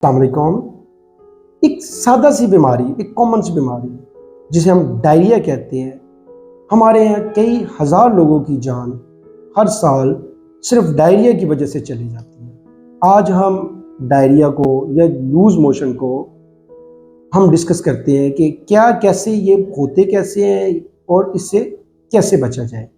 अस्सलामुअलैकुम। एक सादा सी बीमारी, एक कॉमन सी बीमारी जिसे हम डायरिया कहते हैं, हमारे यहाँ कई हज़ार लोगों की जान हर साल सिर्फ डायरिया की वजह से चली जाती है। आज हम डायरिया को या लूज़ मोशन को हम डिस्कस करते हैं कि क्या, कैसे ये होते कैसे हैं और इससे कैसे बचा जाए।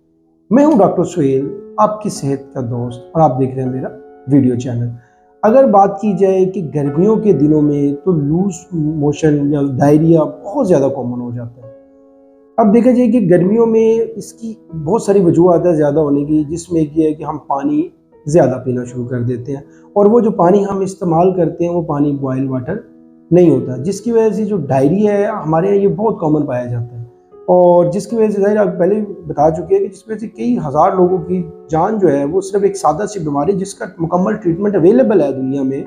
मैं हूँ डॉक्टर सुहेल, आपकी सेहत का दोस्त, और आप देख रहे हैं मेरा वीडियो चैनल। अगर बात की जाए कि गर्मियों के दिनों में तो लूज मोशन या डायरिया बहुत ज़्यादा कॉमन हो जाता है। अब देखा जाए कि गर्मियों में इसकी बहुत सारी वजूहत है ज़्यादा होने की, जिसमें ये है कि हम पानी ज़्यादा पीना शुरू कर देते हैं और वो जो पानी हम इस्तेमाल करते हैं वो पानी बॉयल वाटर नहीं होता, जिसकी वजह से जो डायरिया है हमारे यहाँ ये बहुत कॉमन पाया जाता है। और जिसकी वजह से ज़ाहिर आप पहले बता चुके हैं कि जिसकी वजह से कई हज़ार लोगों की जान जो है वो सिर्फ एक सादा सी बीमारी जिसका मुकम्मल ट्रीटमेंट अवेलेबल है दुनिया में,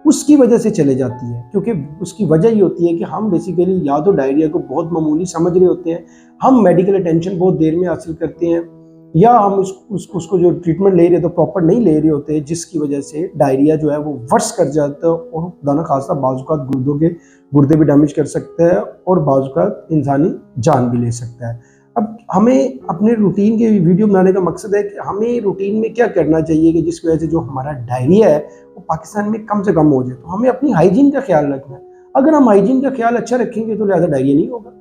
उसकी वजह से चले जाती है। क्योंकि उसकी वजह ये होती है कि हम बेसिकली या तो डायरिया को बहुत मामूली समझ रहे होते हैं, हम मेडिकल अटेंशन बहुत देर में हासिल करते हैं, या हम उसको जो ट्रीटमेंट ले रहे तो प्रॉपर नहीं ले रहे होते, जिसकी वजह से डायरिया जो है वो वर्स कर जाता है और खुदा न खास्ता बाज़-औक़ात गुर्दे भी डैमेज कर सकता है और बाज़-औक़ात इंसानी जान भी ले सकता है। अब हमें अपने रूटीन के वीडियो बनाने का मकसद है कि हमें रूटीन में क्या करना चाहिए कि जिसकी वजह से जो हमारा डायरिया है वो पाकिस्तान में कम से कम हो जाए। तो हमें अपनी हाइजीन का ख्याल रखना है। अगर हम हाइजीन का ख्याल अच्छा रखेंगे तो लिहाजा डायरिया नहीं होगा।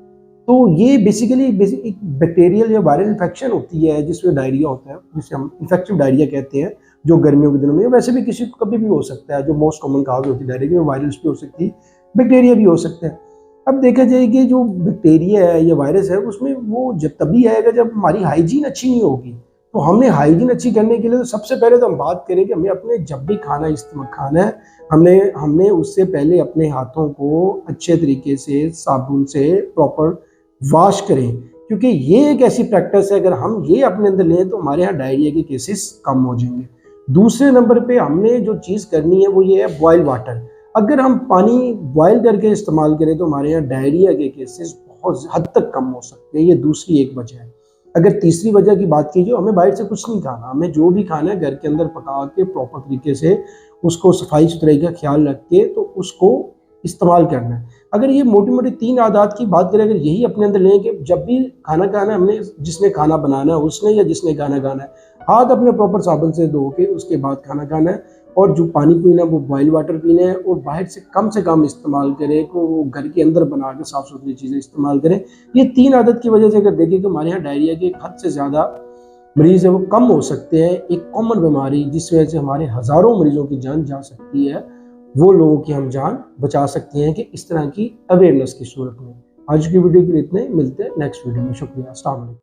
तो ये बेसिकली एक बैक्टीरियल या वायरल इन्फेक्शन होती है जिसमें डायरिया होता है, जिसे हम इन्फेक्टिव डायरिया कहते हैं, जो गर्मियों के दिनों में, वैसे भी किसी को कभी भी हो सकता है। जो मोस्ट कॉमन काज होती है डायरिया की, वायरस भी हो सकती है, बैक्टीरिया भी हो सकता है। अब देखा जाए कि जो बैक्टीरिया है या वायरस है उसमें वो जब तभी आएगा जब हमारी हाइजीन अच्छी नहीं होगी। तो हमने हाइजीन अच्छी करने के लिए तो सबसे पहले तो हम बात करें कि हमें अपने जब भी खाना है, हमने उससे पहले अपने हाथों को अच्छे तरीके से साबुन से प्रॉपर वॉश करें, क्योंकि ये एक ऐसी प्रैक्टिस है, अगर हम ये अपने अंदर लें तो हमारे यहाँ डायरिया के केसेस कम हो जाएंगे। दूसरे नंबर पे हमने जो चीज़ करनी है वो ये है बॉयल वाटर। अगर हम पानी बॉयल करके इस्तेमाल करें तो हमारे यहाँ डायरिया के केसेस बहुत हद तक कम हो सकते हैं। ये दूसरी एक वजह है। अगर तीसरी वजह की बात कीजिए, हमें बाहर से कुछ नहीं खाना, हमें जो भी खाना है घर के अंदर पका के प्रॉपर तरीके से उसको सफाई सुथराई का ख्याल रख के तो उसको इस्तेमाल करना है। अगर ये मोटी-मोटी 3 आदात की बात करें, अगर यही अपने अंदर लें कि जब भी खाना खाना है हमने, जिसने खाना बनाना है उसने या जिसने खाना खाना है, हाथ अपने प्रॉपर साबुन से धो के उसके बाद खाना खाना है, और जो पानी पीना है वो बॉयल वाटर पीना है, और बाहर से कम इस्तेमाल करें, को घर के अंदर बना के साफ़ सुथरी चीज़ें इस्तेमाल करें। ये 3 आदत की वजह से अगर देखें तो हमारे यहाँ डायरिया के एक हद से ज़्यादा मरीज़ है वो कम हो सकते हैं। एक कॉमन बीमारी जिस वजह से हमारे हज़ारों मरीज़ों की जान जा सकती है, वो लोगों की हम जान बचा सकते हैं कि इस तरह की अवेयरनेस की सूरत में। आज की वीडियो के लिए इतने, मिलते हैं नेक्स्ट वीडियो में। शुक्रिया। अस्सलाम वालेकुम।